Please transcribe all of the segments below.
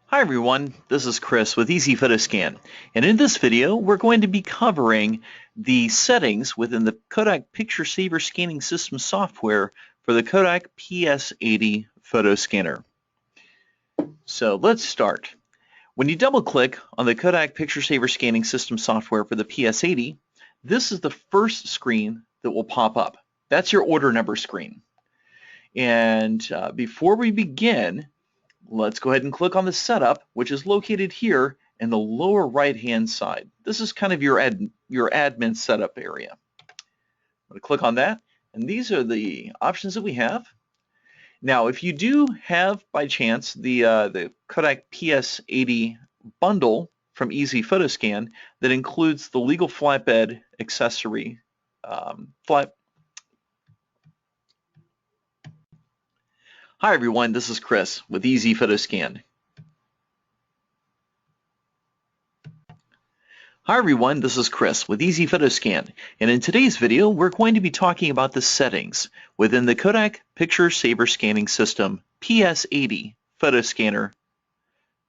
Hi everyone, this is Chris with Easy Photoscan, and in this video we're going to be covering the settings within the Kodak Picture Saver Scanning System software for the Kodak PS80 photo scanner. So let's start. When you double click on the Kodak Picture Saver Scanning System software for the PS80, this is the first screen that will pop up. That's your order number screen. And before we begin, let's go ahead and click on the setup, which is located here in the lower right-hand side. This is kind of your admin setup area. I'm going to click on that, and these are the options that we have. Now, if you do have, by chance, the Kodak PS80 bundle from Easy Photoscan that includes the legal FlyBed accessory, Hi everyone, this is Chris with Easy Photoscan. Hi everyone, this is Chris with Easy Photoscan, and in today's video we're going to be talking about the settings within the Kodak Picture Saver Scanning System PS80 photo scanner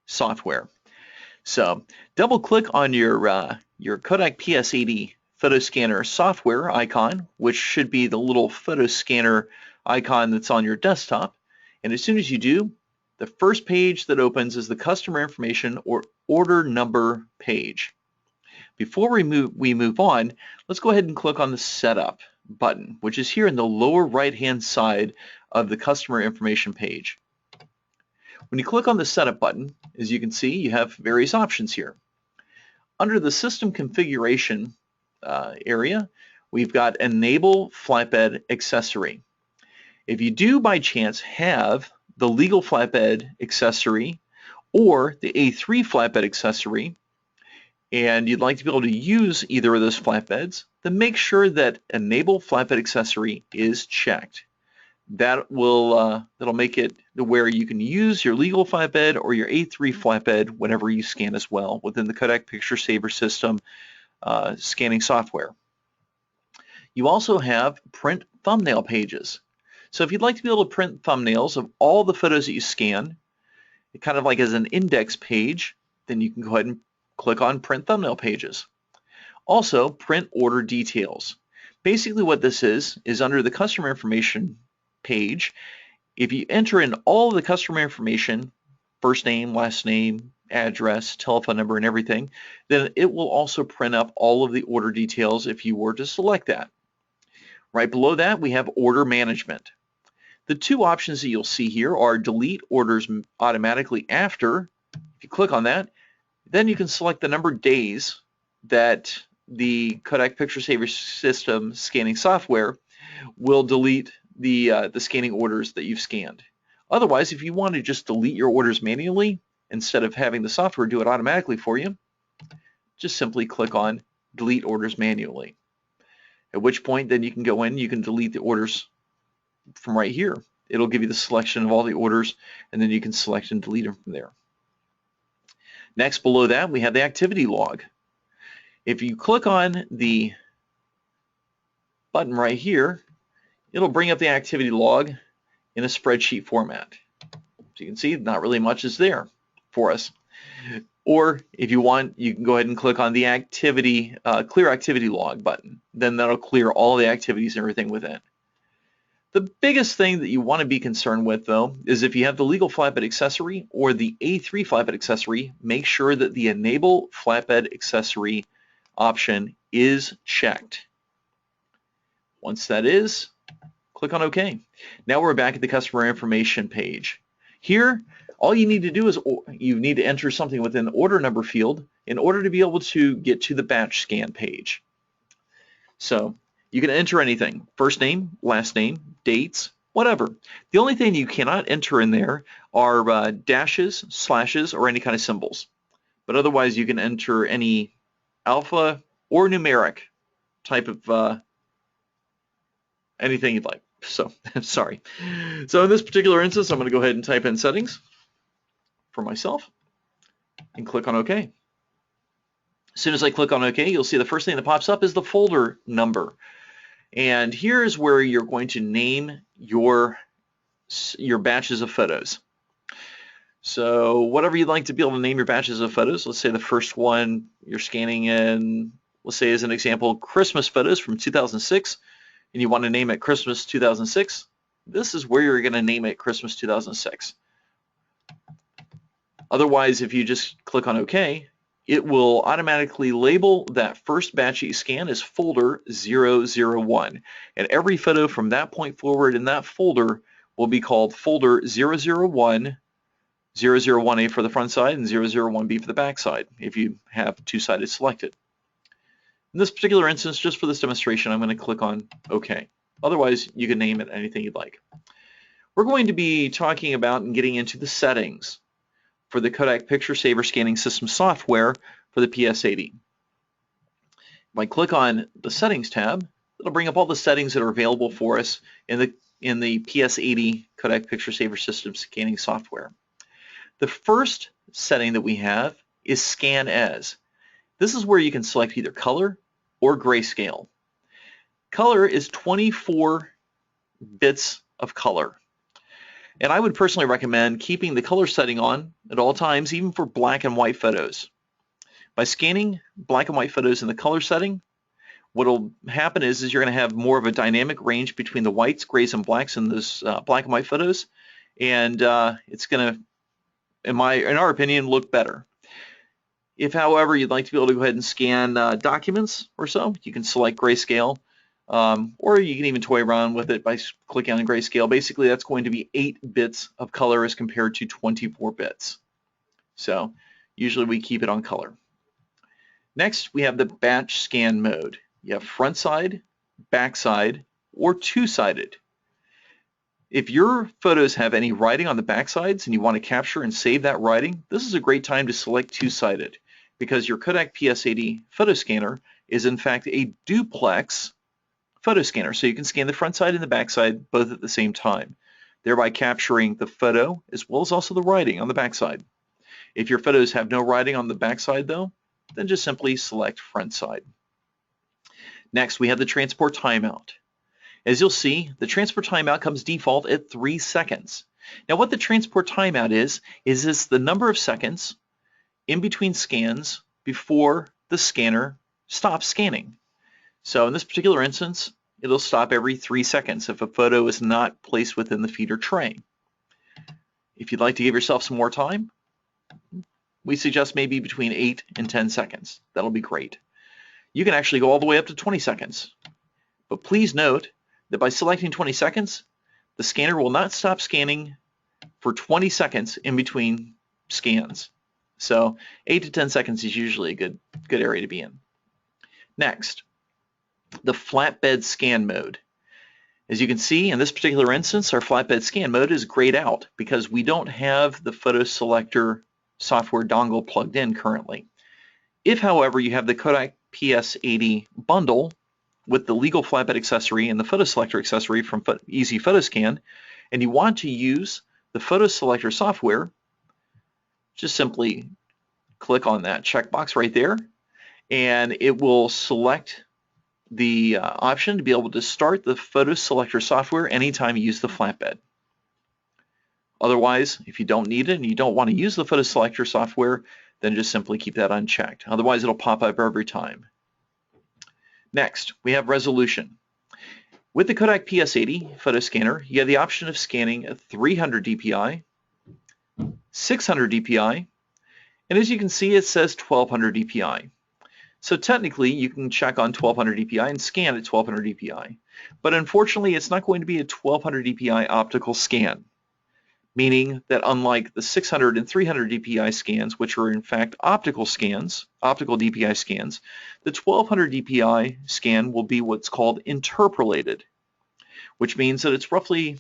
software. So double click on your Kodak PS80 photo scanner software icon, which should be the little photo scanner icon that's on your desktop. And as soon as you do, the first page that opens is the customer information or order number page. Before we move on, let's go ahead and click on the setup button, which is here in the lower right-hand side of the customer information page. When you click on the setup button, as you can see, you have various options here. Under the system configuration area, we've got enable FlyBed accessory. If you do by chance have the legal FlyBed accessory or the A3 FlyBed accessory, and you'd like to be able to use either of those FlyBeds, then make sure that enable FlyBed accessory is checked. That will that'll make it where you can use your legal FlyBed or your A3 FlyBed whenever you scan as well within the Kodak Picture Saver System scanning software. You also have print thumbnail pages. So if you'd like to be able to print thumbnails of all the photos that you scan, kind of like as an index page, then you can go ahead and click on print thumbnail pages. Also, print order details. Basically what this is under the customer information page. If you enter in all of the customer information, first name, last name, address, telephone number, and everything, then it will also print up all of the order details if you were to select that. Right below that, we have order management. The two options that you'll see here are delete orders automatically after. If you click on that, then you can select the number of days that the Kodak Picture Saver System scanning software will delete the scanning orders that you've scanned. Otherwise, if you want to just delete your orders manually instead of having the software do it automatically for you, just simply click on delete orders manually. At which point then you can go in, you can delete the orders from right here. It'll give you the selection of all the orders, and then you can select and delete them from there. Next, below that, we have the activity log. If you click on the button right here, it'll bring up the activity log in a spreadsheet format. So you can see not really much is there for us. Or if you want, you can go ahead and click on the activity, clear activity log button. Then that'll clear all the activities and everything within. The biggest thing that you want to be concerned with, though, is if you have the legal FlyBed accessory or the A3 FlyBed accessory, make sure that the enable FlyBed accessory option is checked. Once that is, click on OK. Now we're back at the customer information page. Here, all you need to do is you need to enter something within the order number field in order to be able to get to the batch scan page. So you can enter anything, first name, last name, dates, whatever. The only thing you cannot enter in there are dashes, slashes, or any kind of symbols. But otherwise you can enter any alpha or numeric type of anything you'd like. So, sorry. So in this particular instance, I'm going to go ahead and type in settings for myself and click on OK. As soon as I click on OK, you'll see the first thing that pops up is the folder number. And here's where you're going to name your batches of photos. So whatever you'd like to be able to name your batches of photos, let's say the first one you're scanning in, let's say as an example, Christmas photos from 2006, and you want to name it Christmas 2006, this is where you're going to name it Christmas 2006. Otherwise, if you just click on OK, it will automatically label that first batch that you scan as folder 001. And every photo from that point forward in that folder will be called folder 001, 001A for the front side and 001B for the back side if you have two-sided selected. In this particular instance, just for this demonstration, I'm going to click on OK. Otherwise, you can name it anything you'd like. We're going to be talking about and getting into the settings for the Kodak Picture Saver Scanning System software for the PS80. If I click on the Settings tab, it'll bring up all the settings that are available for us in the PS80 Kodak Picture Saver System scanning software. The first setting that we have is Scan As. This is where you can select either color or grayscale. Color is 24 bits of color. And I would personally recommend keeping the color setting on at all times, even for black and white photos. By scanning black and white photos in the color setting, what will happen is you're going to have more of a dynamic range between the whites, grays, and blacks in those black and white photos, and it's going to, in our opinion, look better. If, however, you'd like to be able to go ahead and scan documents or so, you can select grayscale. Or you can even toy around with it by clicking on grayscale. Basically, that's going to be 8 bits of color as compared to 24 bits. So usually we keep it on color. Next, we have the batch scan mode. You have front side, back side, or two-sided. If your photos have any writing on the back sides and you want to capture and save that writing, this is a great time to select two-sided because your Kodak PS80 photo scanner is in fact a duplex photo scanner, so you can scan the front side and the back side both at the same time, thereby capturing the photo as well as also the writing on the back side. If your photos have no writing on the back side though, then just simply select front side. Next, we have the transport timeout. As you'll see, the transport timeout comes default at 3 seconds. Now what the transport timeout is it's the number of seconds in between scans before the scanner stops scanning. So in this particular instance, it'll stop every 3 seconds if a photo is not placed within the feeder tray. If you'd like to give yourself some more time, we suggest maybe between 8 and 10 seconds. That'll be great. You can actually go all the way up to 20 seconds. But please note that by selecting 20 seconds, the scanner will not stop scanning for 20 seconds in between scans. So 8 to 10 seconds is usually a good area to be in. Next, the FlyBed scan mode. As you can see, in this particular instance, our FlyBed scan mode is grayed out because we don't have the photo selector software dongle plugged in currently. If, however, you have the Kodak PS80 bundle with the legal FlyBed accessory and the photo selector accessory from Easy Photo Scan, and you want to use the photo selector software, just simply click on that checkbox right there, and it will select the option to be able to start the photo selector software anytime you use the FlyBed. Otherwise, if you don't need it and you don't want to use the photo selector software, then just simply keep that unchecked. Otherwise, it'll pop up every time. Next, we have resolution. With the Kodak PS80 photo scanner, you have the option of scanning at 300 dpi, 600 dpi, and as you can see, it says 1200 dpi. So technically, you can check on 1200 dpi and scan at 1200 dpi. But unfortunately, it's not going to be a 1200 dpi optical scan, meaning that unlike the 600 and 300 dpi scans, which are in fact optical scans, optical DPI scans, the 1200 dpi scan will be what's called interpolated, which means that it's roughly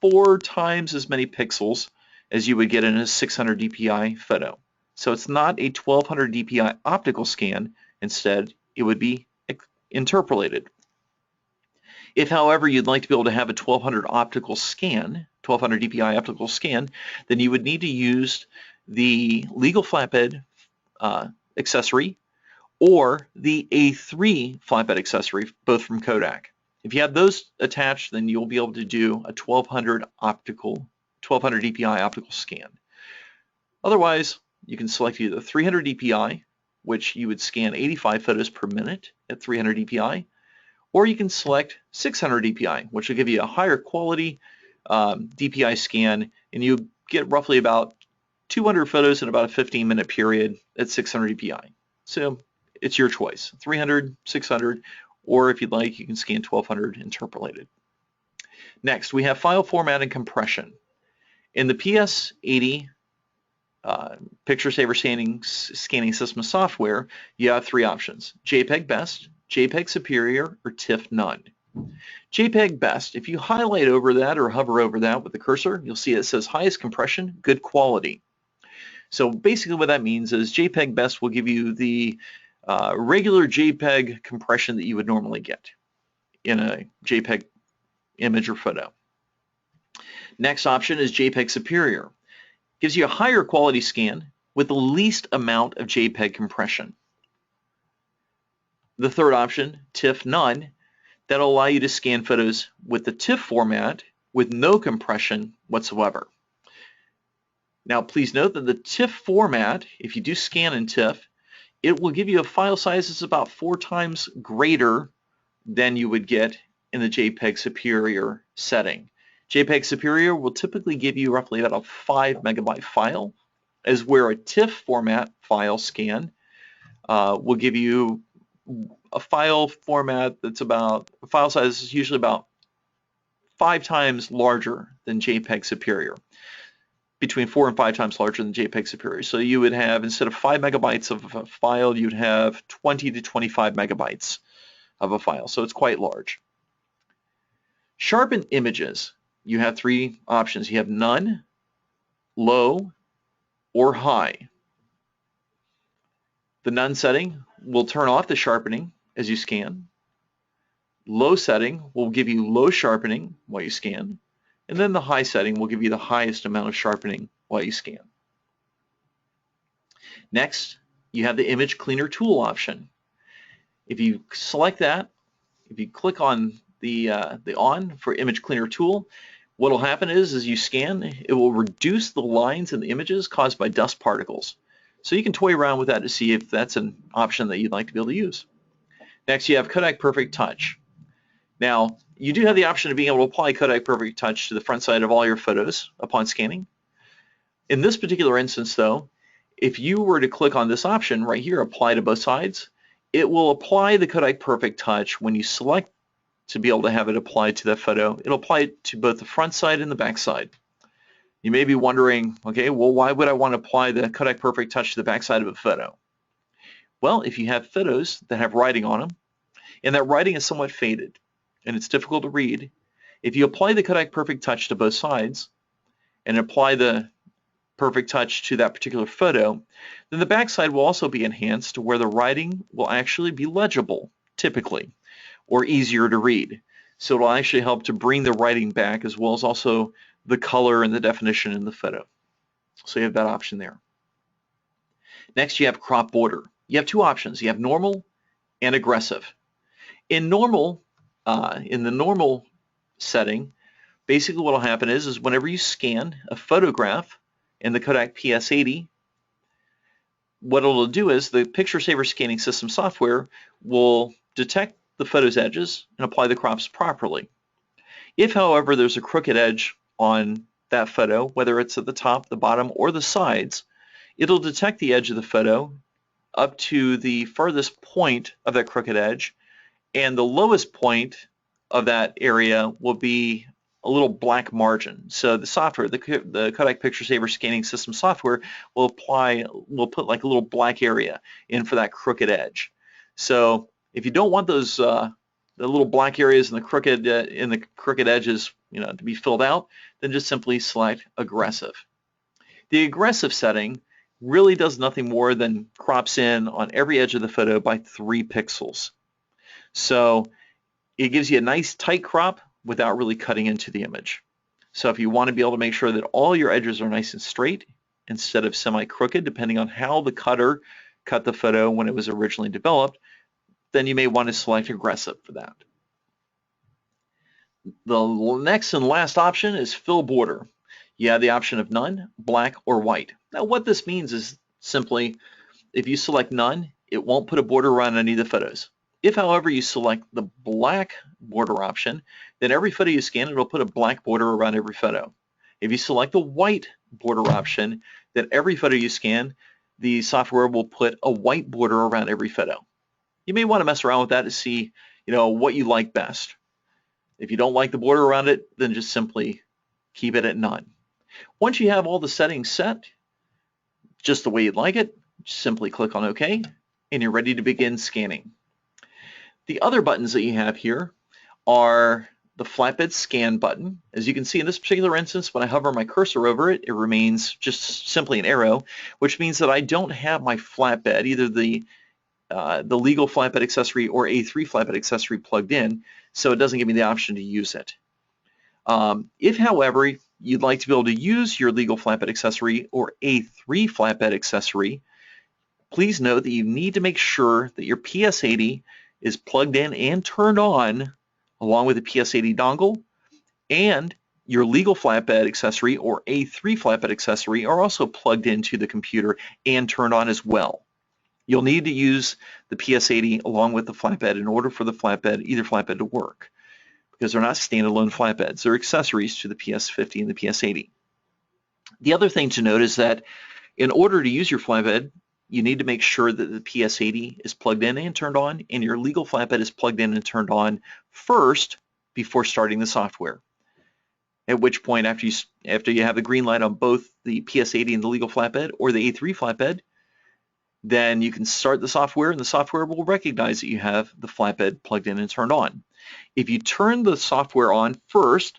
4 times as many pixels as you would get in a 600 dpi photo. So it's not a 1200 dpi optical scan. Instead, it would be interpolated. If, however, you'd like to be able to have a 1200 optical scan, 1200 dpi optical scan, then you would need to use the legal FlyBed accessory or the A3 FlyBed accessory, both from Kodak. If you have those attached, then you'll be able to do a 1200 dpi optical scan. Otherwise, you can select either 300 dpi, which you would scan 85 photos per minute at 300 dpi, or you can select 600 dpi, which will give you a higher quality DPI scan, and you get roughly about 200 photos in about a 15-minute period at 600 dpi. So it's your choice, 300, 600, or if you'd like, you can scan 1200 interpolated. Next, we have file format and compression. In the PS80 picture saver scanning system software, you have three options: JPEG Best, JPEG Superior, or TIFF None. JPEG Best, if you highlight over that or hover over that with the cursor, you'll see it says highest compression, good quality. So basically what that means is JPEG Best will give you the regular JPEG compression that you would normally get in a JPEG image or photo. Next option is JPEG Superior. Gives you a higher quality scan with the least amount of JPEG compression. The third option, TIFF None, that'll allow you to scan photos with the TIFF format with no compression whatsoever. Now please note that the TIFF format, if you do scan in TIFF, it will give you a file size that's about 4 times greater than you would get in the JPEG Superior setting. JPEG Superior will typically give you roughly about a 5 megabyte file, as where a TIFF format file scan will give you a file format that's about, a file size is usually about 5 times larger than JPEG Superior, between 4 and 5 times larger than JPEG Superior. So you would have, instead of 5 megabytes of a file, you'd have 20 to 25 megabytes of a file. So it's quite large. Sharpen images. You have three options. You have none, low, or high. The none setting will turn off the sharpening as you scan. Low setting will give you low sharpening while you scan. And then the high setting will give you the highest amount of sharpening while you scan. Next, you have the image cleaner tool option. If you select that, if you click on the on for image cleaner tool, what will happen is, as you scan, it will reduce the lines in the images caused by dust particles. So you can toy around with that to see if that's an option that you'd like to be able to use. Next, you have Kodak Perfect Touch. Now, you do have the option of being able to apply Kodak Perfect Touch to the front side of all your photos upon scanning. In this particular instance, though, if you were to click on this option right here, apply to both sides, it will apply the Kodak Perfect Touch when you select to be able to have it applied to that photo. It'll apply it to both the front side and the back side. You may be wondering, okay, well, why would I want to apply the Kodak Perfect Touch to the back side of a photo? Well, if you have photos that have writing on them, and that writing is somewhat faded, and it's difficult to read, if you apply the Kodak Perfect Touch to both sides, and apply the Perfect Touch to that particular photo, then the back side will also be enhanced to where the writing will actually be legible, typically, or easier to read. So it'll actually help to bring the writing back, as well as also the color and the definition in the photo. So you have that option there. Next, you have crop border. You have two options. You have normal and aggressive. In normal, in the normal setting, basically what will happen is whenever you scan a photograph in the Kodak PS80, what it'll do is the picture saver scanning system software will detect the photo's edges and apply the crops properly. If, however, there's a crooked edge on that photo, whether it's at the top, the bottom, or the sides, it'll detect the edge of the photo up to the furthest point of that crooked edge, and the lowest point of that area will be a little black margin. So the software, the Kodak Picture Saver Scanning System software will put like a little black area in for that crooked edge. So if you don't want those the little black areas in the crooked edges, to be filled out, then just simply select aggressive. The aggressive setting really does nothing more than crops in on every edge of the photo by 3 pixels. So it gives you a nice tight crop without really cutting into the image. So if you want to be able to make sure that all your edges are nice and straight instead of semi-crooked, depending on how the cutter cut the photo when it was originally developed, then you may want to select aggressive for that. The next and last option is fill border. You have the option of none, black, or white. Now what this means is simply, if you select none, it won't put a border around any of the photos. If, however, you select the black border option, then every photo you scan, it'll put a black border around every photo. If you select the white border option, then every photo you scan, the software will put a white border around every photo. You may want to mess around with that to see, what you like best. If you don't like the border around it, then just simply keep it at none. Once you have all the settings set, just the way you'd like it, simply click on OK, and you're ready to begin scanning. The other buttons that you have here are the flatbed scan button. As you can see in this particular instance, when I hover my cursor over it, it remains just simply an arrow, which means that I don't have my flatbed, either the legal flatbed accessory or A3 flatbed accessory plugged in, so it doesn't give me the option to use it. If, however, you'd like to be able to use your legal flatbed accessory or A3 flatbed accessory, please note that you need to make sure that your PS80 is plugged in and turned on along with the PS80 dongle, and your legal flatbed accessory or A3 flatbed accessory are also plugged into the computer and turned on as well. You'll need to use the PS80 along with the flatbed in order for the either flatbed to work, because they're not standalone flatbeds. They're accessories to the PS50 and the PS80. The other thing to note is that in order to use your flatbed, you need to make sure that the PS80 is plugged in and turned on, and your legal flatbed is plugged in and turned on first before starting the software. At which point, after you have the green light on both the PS80 and the legal flatbed or the A3 flatbed, then you can start the software, and the software will recognize that you have the flatbed plugged in and turned on. If you turn the software on first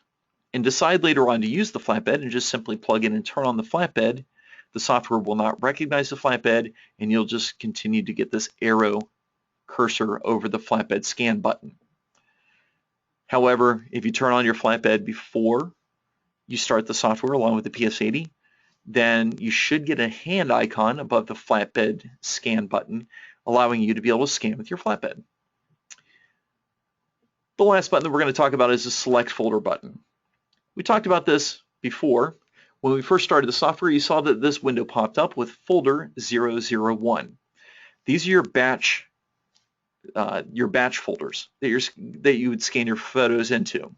and decide later on to use the flatbed and just simply plug in and turn on the flatbed, the software will not recognize the flatbed, and you'll just continue to get this arrow cursor over the flatbed scan button. However, if you turn on your flatbed before you start the software along with the PS80, then you should get a hand icon above the flatbed scan button, allowing you to be able to scan with your flatbed. The last button that we're going to talk about is the select folder button. We talked about this before. When we first started the software, you saw that this window popped up with folder 001. These are your batch folders that you would scan your photos into.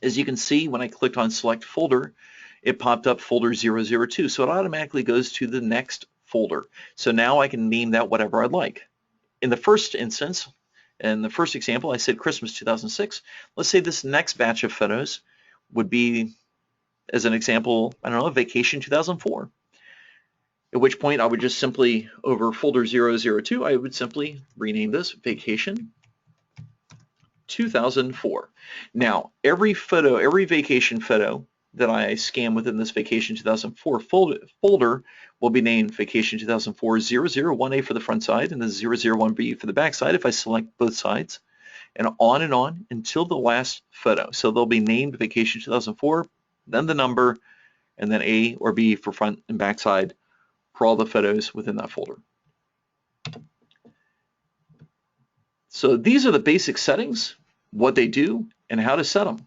As you can see, when I clicked on select folder, it popped up folder 002, so it automatically goes to the next folder. So now I can name that whatever I'd like. In the first instance, in the first example, I said Christmas 2006. Let's say this next batch of photos would be, as an example, I don't know, vacation 2004. At which point I would just simply, over folder 002, I would simply rename this vacation 2004. Now, every vacation photo that I scan within this vacation 2004 folder will be named vacation 2004 001A for the front side and the 001B for the back side if I select both sides, and on until the last photo. So they'll be named vacation 2004, then the number, and then A or B for front and back side for all the photos within that folder. So these are the basic settings, what they do, and how to set them.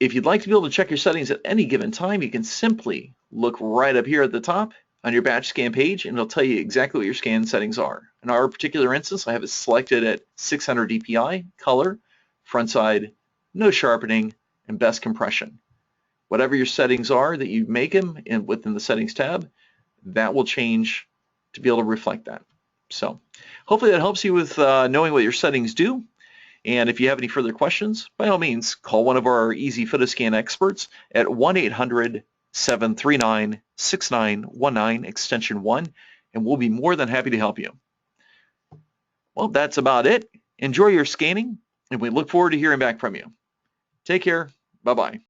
If you'd like to be able to check your settings at any given time, you can simply look right up here at the top on your batch scan page, and it'll tell you exactly what your scan settings are. In our particular instance, I have it selected at 600 dpi, color, front side, no sharpening, and best compression. Whatever your settings are that you make them within the settings tab, that will change to be able to reflect that. So hopefully that helps you with knowing what your settings do. And if you have any further questions, by all means, call one of our easy PhotoScan experts at 1-800-739-6919, extension 1, and we'll be more than happy to help you. Well, that's about it. Enjoy your scanning, and we look forward to hearing back from you. Take care. Bye-bye.